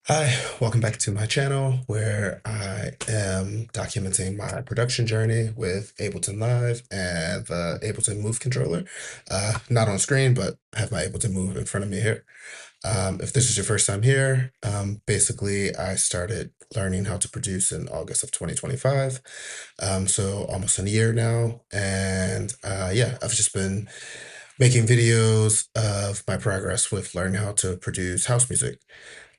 Hi, welcome back to my channel where I am documenting my production journey with Ableton Live and the Ableton Move controller. Not on screen, but I have my Ableton Move in front of me here. If this is your first time here, basically I started learning how to produce in August of 2025. So almost a year now. And yeah, I've just been making videos of my progress with learning how to produce house music.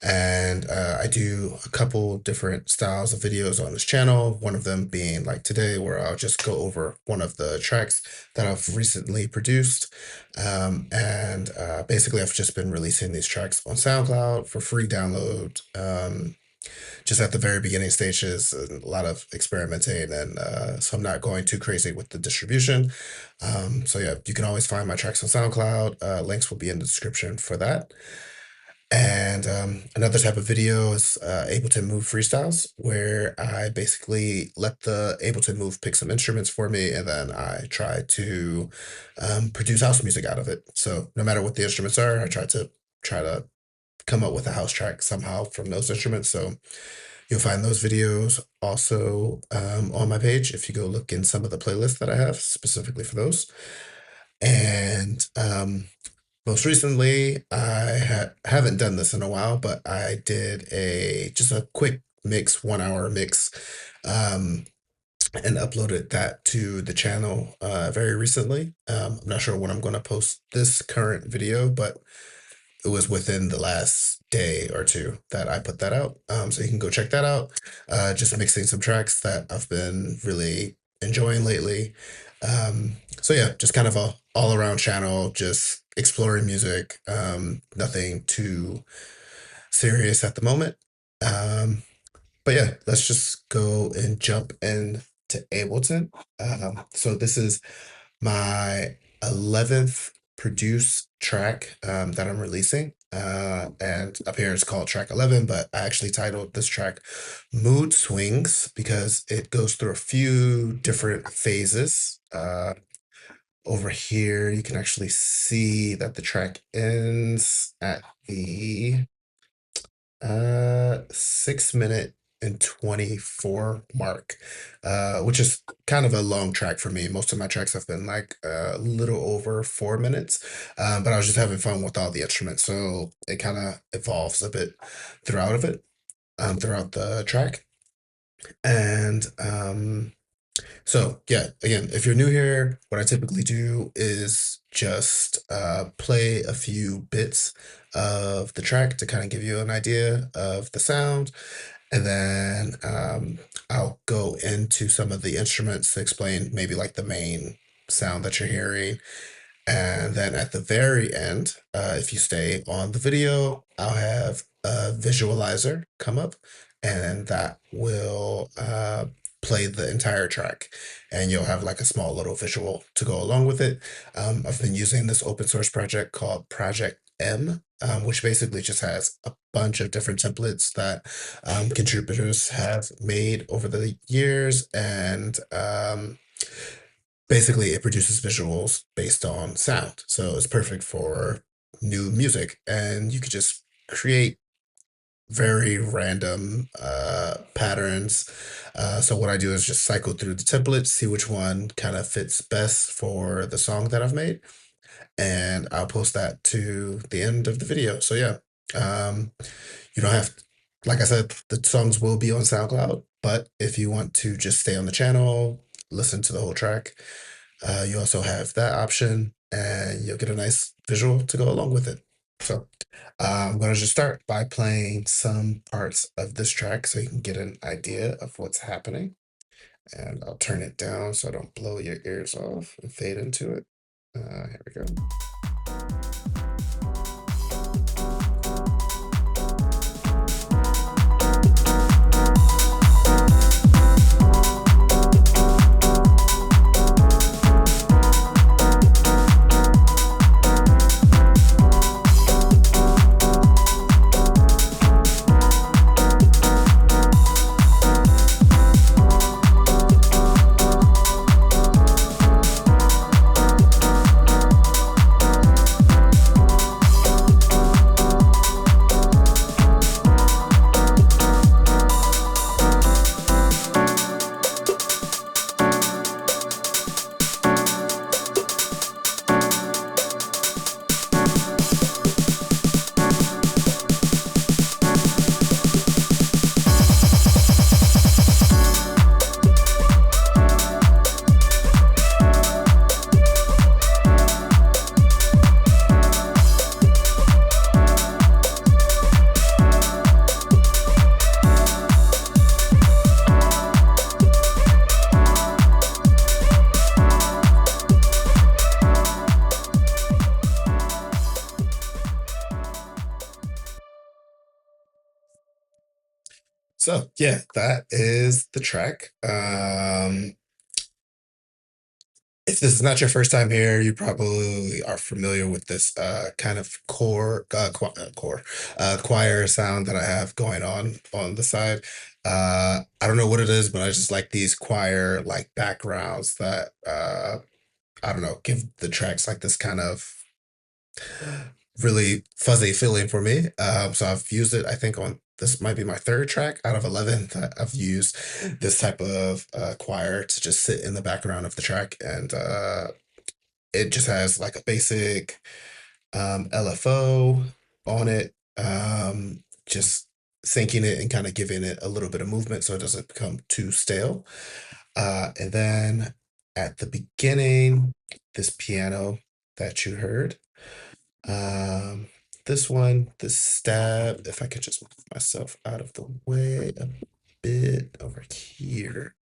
And I do a couple different styles of videos on this channel, one of them being like today, where I'll just go over one of the tracks that I've recently produced. Basically, I've just been releasing these tracks on SoundCloud for free download, just at the very beginning stages, and a lot of experimenting. And so I'm not going too crazy with the distribution. So yeah, you can always find my tracks on SoundCloud. Links will be in the description for that. And another type of video is Ableton Move freestyles, where I basically let the Ableton Move pick some instruments for me, and then I try to produce house music out of it. So no matter what the instruments are, I try to come up with a house track somehow from those instruments. So you'll find those videos also on my page if you go look in some of the playlists that I have specifically for those. And most recently, I haven't done this in a while, but I did just a quick mix, 1 hour mix, um, and uploaded that to the channel very recently. I'm not sure when I'm going to post this current video, but it was within the last day or two that I put that out. So you can go check that out. Just mixing some tracks that I've been really enjoying lately. So yeah, just kind of a all around channel, just exploring music. Nothing too serious at the moment. But yeah, let's just go and jump into Ableton. So this is my 11th produced track that I'm releasing. And up here it's called track 11, but I actually titled this track Mood Swings because it goes through a few different phases. Over here, you can actually see that the track ends at the 6 minute and 24 mark, which is kind of a long track for me. Most of my tracks have been like a little over 4 minutes, but I was just having fun with all the instruments, so it kind of evolves a bit throughout the track. And so yeah, again, if you're new here, what I typically do is just play a few bits of the track to kind of give you an idea of the sound. And then I'll go into some of the instruments to explain maybe like the main sound that you're hearing. And then at the very end, if you stay on the video, I'll have a visualizer come up, and that will play the entire track. And you'll have like a small little visual to go along with it. I've been using this open source project called Project M, which basically just has a bunch of different templates that contributors have made over the years. And basically it produces visuals based on sound. So it's perfect for new music. And you could just create very random patterns. So what I do is just cycle through the templates, see which one kind of fits best for the song that I've made, and I'll post that to the end of the video. So yeah, um, you don't have, like I said, the songs will be on SoundCloud, but if you want to just stay on the channel, listen to the whole track, you also have that option, and you'll get a nice visual to go along with it. So I'm going to just start by playing some parts of this track so you can get an idea of what's happening. And I'll turn it down so I don't blow your ears off and fade into it. Here we go. So yeah, that is the track. If this is not your first time here, you probably are familiar with this kind of choir sound that I have going on the side. I don't know what it is, but I just like these choir like backgrounds that I don't know, give the tracks like this kind of really fuzzy feeling for me. So I've used it, I think, on this might be my third track out of 11 that I've used this type of choir to just sit in the background of the track. And it just has like a basic LFO on it, just syncing it and kind of giving it a little bit of movement so it doesn't become too stale. And then at the beginning, this piano that you heard. Um, this one, this stab, if I could just move myself out of the way a bit over here.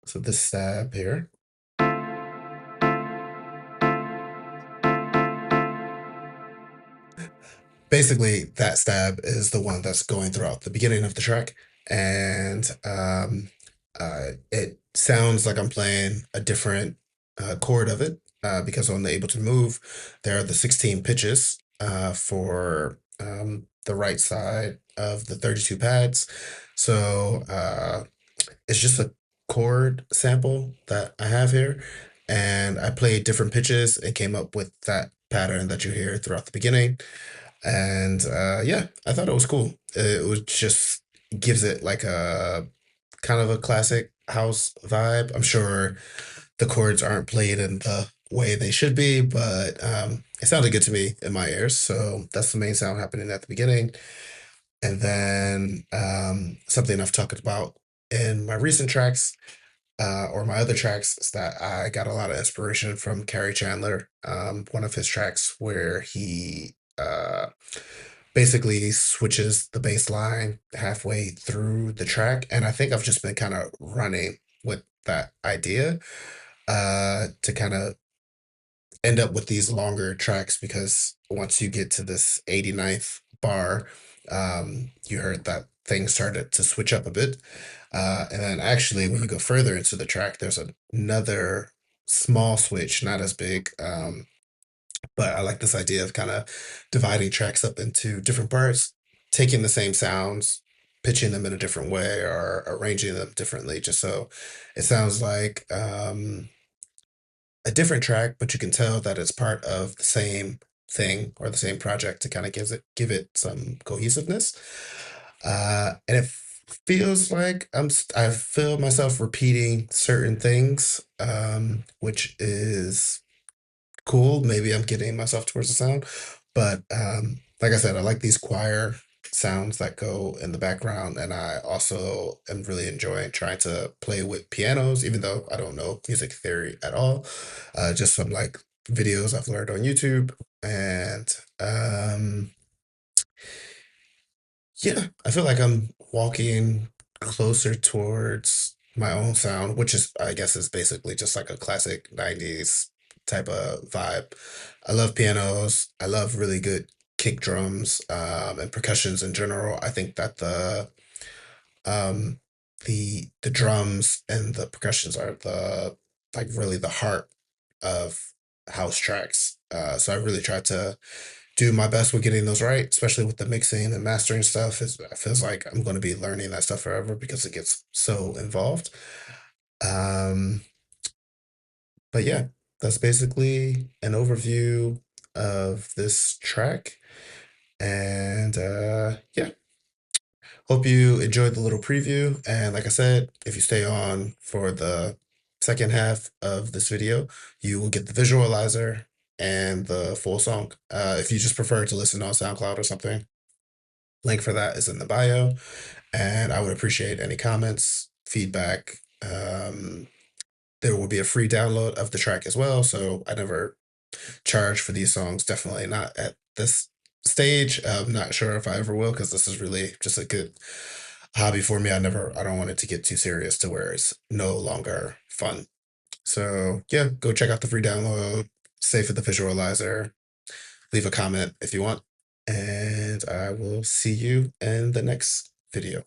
So this stab here. Basically, that stab is the one that's going throughout the beginning of the track, and it sounds like I'm playing a different chord of it because on the Able to Move, there are the 16 pitches for the right side of the 32 pads. So it's just a chord sample that I have here, and I played different pitches and came up with that pattern that you hear throughout the beginning. And yeah, I thought it was cool. It was just gives it like a kind of a classic house vibe. I'm sure the chords aren't played in the way they should be, but it sounded good to me in my ears. So that's the main sound happening at the beginning. And then something I've talked about in my recent tracks or my other tracks is that I got a lot of inspiration from Carrie Chandler. One of his tracks where he basically switches the bass line halfway through the track. And I think I've just been kind of running with that idea to kind of end up with these longer tracks because once you get to this 89th bar, you heard that things started to switch up a bit. And then actually, when you go further into the track, there's another small switch, not as big, but I like this idea of kind of dividing tracks up into different parts, taking the same sounds, pitching them in a different way, or arranging them differently, just so it sounds like a different track, but you can tell that it's part of the same thing or the same project to kind of give it some cohesiveness. And it feels like I feel myself repeating certain things, which is cool. Maybe I'm getting myself towards the sound, but like I said, I like these choir sounds that go in the background, and I also am really enjoying trying to play with pianos, even though I don't know music theory at all. Just some like videos I've learned on YouTube, and yeah, I feel like I'm walking closer towards my own sound, which is, I guess, is basically just like a classic 90s type of vibe. I love pianos. I love really good kick drums, and percussions in general. I think that um, the drums and the percussions are the like really the heart of house tracks. So I really try to do my best with getting those right, especially with the mixing and mastering stuff. It feels like I'm going to be learning that stuff forever because it gets so involved. Um, but yeah, that's basically an overview of this track. And yeah, hope you enjoyed the little preview. And like I said, if you stay on for the second half of this video, you will get the visualizer and the full song. If you just prefer to listen on SoundCloud or something, link for that is in the bio. And I would appreciate any comments, feedback. There will be a free download of the track as well. So I never charge for these songs. Definitely not at this stage. I'm not sure if I ever will because this is really just a good hobby for me. I don't want it to get too serious to where it's no longer fun. So yeah, go check out the free download, save for the visualizer, leave a comment if you want, and I will see you in the next video.